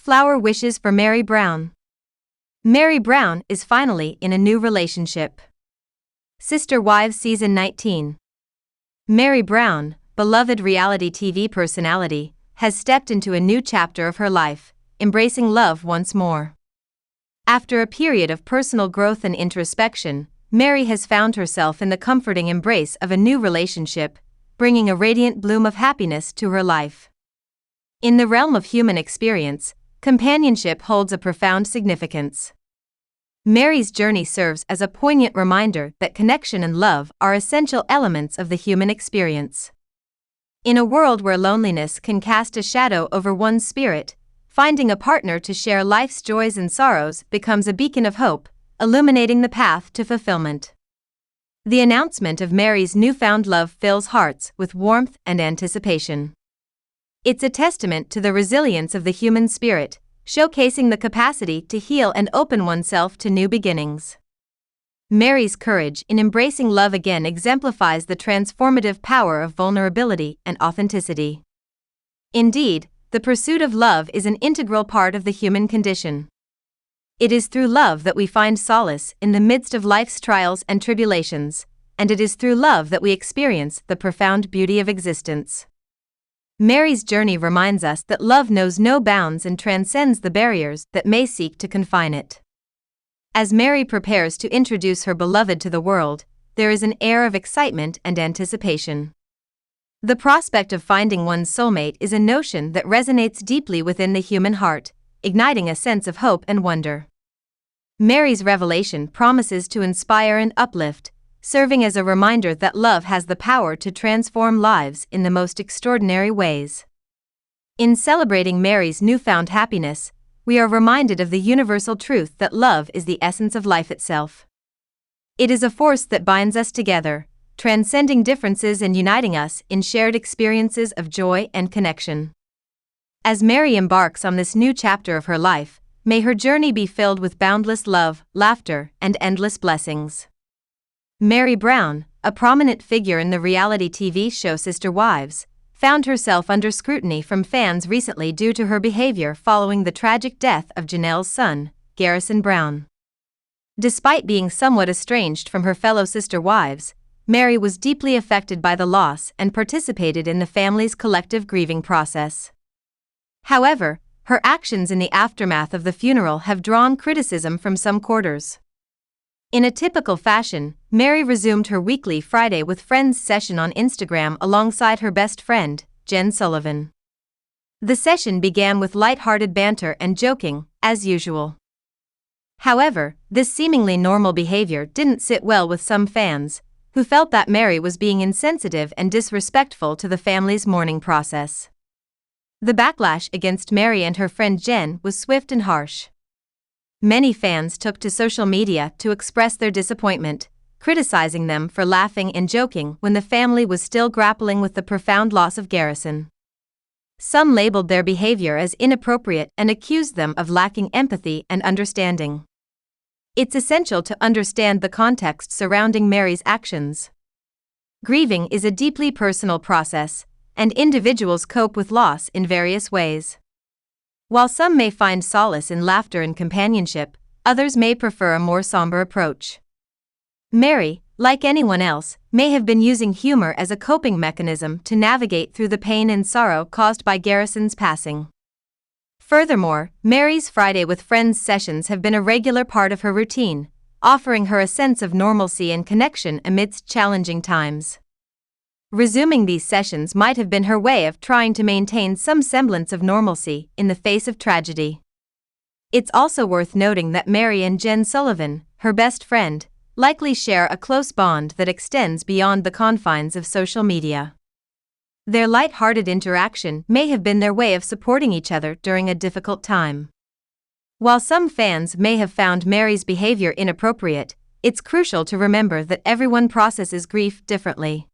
Flower wishes for Meri Brown. Meri Brown is finally in a new relationship. Sister Wives Season 19. Meri Brown, beloved reality TV personality, has stepped into a new chapter of her life, embracing love once more. After a period of personal growth and introspection, Meri has found herself in the comforting embrace of a new relationship, bringing a radiant bloom of happiness to her life. In the realm of human experience, companionship holds a profound significance. Meri's journey serves as a poignant reminder that connection and love are essential elements of the human experience. In a world where loneliness can cast a shadow over one's spirit, finding a partner to share life's joys and sorrows becomes a beacon of hope, illuminating the path to fulfillment. The announcement of Meri's newfound love fills hearts with warmth and anticipation. It's a testament to the resilience of the human spirit, showcasing the capacity to heal and open oneself to new beginnings. Meri's courage in embracing love again exemplifies the transformative power of vulnerability and authenticity. Indeed, the pursuit of love is an integral part of the human condition. It is through love that we find solace in the midst of life's trials and tribulations, and it is through love that we experience the profound beauty of existence. Meri's journey reminds us that love knows no bounds and transcends the barriers that may seek to confine it. As Meri prepares to introduce her beloved to the world, there is an air of excitement and anticipation. The prospect of finding one's soulmate is a notion that resonates deeply within the human heart, igniting a sense of hope and wonder. Meri's revelation promises to inspire and uplift, serving as a reminder that love has the power to transform lives in the most extraordinary ways. In celebrating Meri's newfound happiness, we are reminded of the universal truth that love is the essence of life itself. It is a force that binds us together, transcending differences and uniting us in shared experiences of joy and connection. As Meri embarks on this new chapter of her life, may her journey be filled with boundless love, laughter, and endless blessings. Meri Brown, a prominent figure in the reality TV show Sister Wives, found herself under scrutiny from fans recently due to her behavior following the tragic death of Janelle's son, Garrison Brown. Despite being somewhat estranged from her fellow sister wives, Meri was deeply affected by the loss and participated in the family's collective grieving process. However, her actions in the aftermath of the funeral have drawn criticism from some quarters. In a typical fashion, Meri resumed her weekly Friday with Friends session on Instagram alongside her best friend, Jen Sullivan. The session began with light-hearted banter and joking, as usual. However, this seemingly normal behavior didn't sit well with some fans, who felt that Meri was being insensitive and disrespectful to the family's mourning process. The backlash against Meri and her friend Jen was swift and harsh. Many fans took to social media to express their disappointment, criticizing them for laughing and joking when the family was still grappling with the profound loss of Garrison. Some labeled their behavior as inappropriate and accused them of lacking empathy and understanding. It's essential to understand the context surrounding Meri's actions. Grieving is a deeply personal process, and individuals cope with loss in various ways. While some may find solace in laughter and companionship, others may prefer a more somber approach. Meri, like anyone else, may have been using humor as a coping mechanism to navigate through the pain and sorrow caused by Garrison's passing. Furthermore, Meri's Friday with Friends sessions have been a regular part of her routine, offering her a sense of normalcy and connection amidst challenging times. Resuming these sessions might have been her way of trying to maintain some semblance of normalcy in the face of tragedy. It's also worth noting that Meri and Jen Sullivan, her best friend, likely share a close bond that extends beyond the confines of social media. Their light-hearted interaction may have been their way of supporting each other during a difficult time. While some fans may have found Meri's behavior inappropriate, it's crucial to remember that everyone processes grief differently.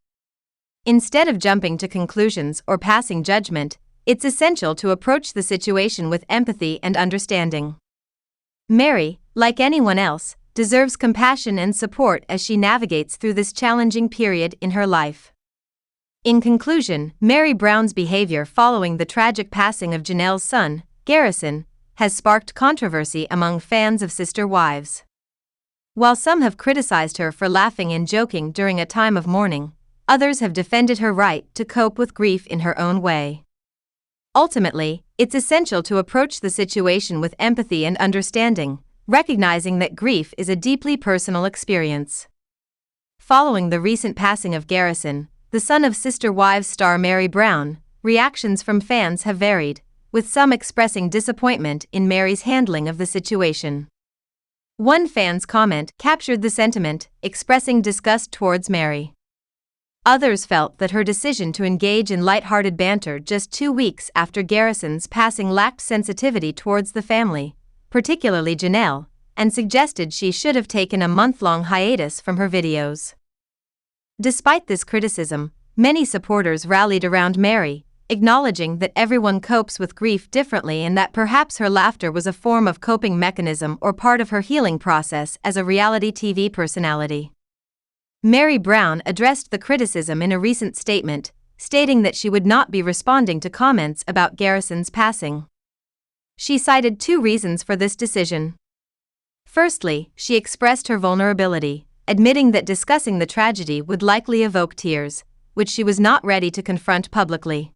Instead of jumping to conclusions or passing judgment, it's essential to approach the situation with empathy and understanding. Meri, like anyone else, deserves compassion and support as she navigates through this challenging period in her life. In conclusion, Meri Brown's behavior following the tragic passing of Janelle's son, Garrison, has sparked controversy among fans of Sister Wives. While some have criticized her for laughing and joking during a time of mourning, others have defended her right to cope with grief in her own way. Ultimately, it's essential to approach the situation with empathy and understanding, recognizing that grief is a deeply personal experience. Following the recent passing of Garrison, the son of Sister Wives star Meri Brown, reactions from fans have varied, with some expressing disappointment in Meri's handling of the situation. One fan's comment captured the sentiment, expressing disgust towards Meri. Others felt that her decision to engage in light-hearted banter just 2 weeks after Garrison's passing lacked sensitivity towards the family, particularly Janelle, and suggested she should have taken a month-long hiatus from her videos. Despite this criticism, many supporters rallied around Meri, acknowledging that everyone copes with grief differently and that perhaps her laughter was a form of coping mechanism or part of her healing process as a reality TV personality. Meri Brown addressed the criticism in a recent statement, stating that she would not be responding to comments about Garrison's passing. She cited 2 reasons for this decision. Firstly, she expressed her vulnerability, admitting that discussing the tragedy would likely evoke tears, which she was not ready to confront publicly.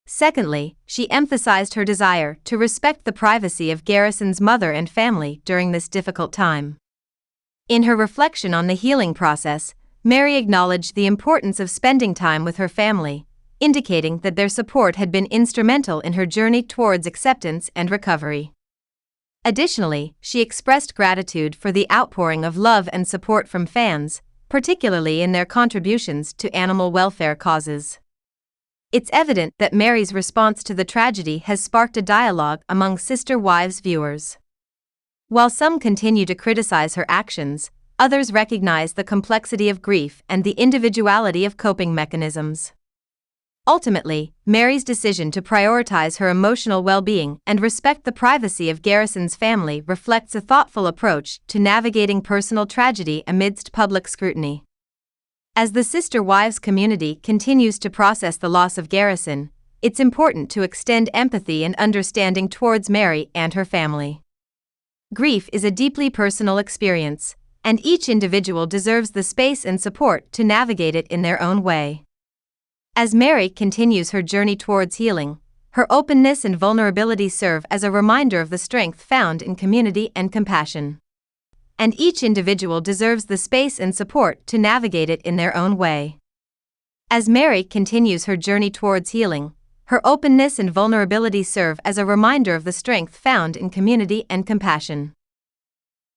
Secondly, she emphasized her desire to respect the privacy of Garrison's mother and family during this difficult time. In her reflection on the healing process, Meri acknowledged the importance of spending time with her family, indicating that their support had been instrumental in her journey towards acceptance and recovery. Additionally, she expressed gratitude for the outpouring of love and support from fans, particularly in their contributions to animal welfare causes. It's evident that Meri's response to the tragedy has sparked a dialogue among Sister Wives viewers. While some continue to criticize her actions, others recognize the complexity of grief and the individuality of coping mechanisms. Ultimately, Meri's decision to prioritize her emotional well-being and respect the privacy of Garrison's family reflects a thoughtful approach to navigating personal tragedy amidst public scrutiny. As the Sister Wives community continues to process the loss of Garrison, it's important to extend empathy and understanding towards Meri and her family. Grief is a deeply personal experience, and each individual deserves the space and support to navigate it in their own way. As Meri continues her journey towards healing, her openness and vulnerability serve as a reminder of the strength found in community and compassion. And each individual deserves the space and support to navigate it in their own way. As Meri continues her journey towards healing, her openness and vulnerability serve as a reminder of the strength found in community and compassion.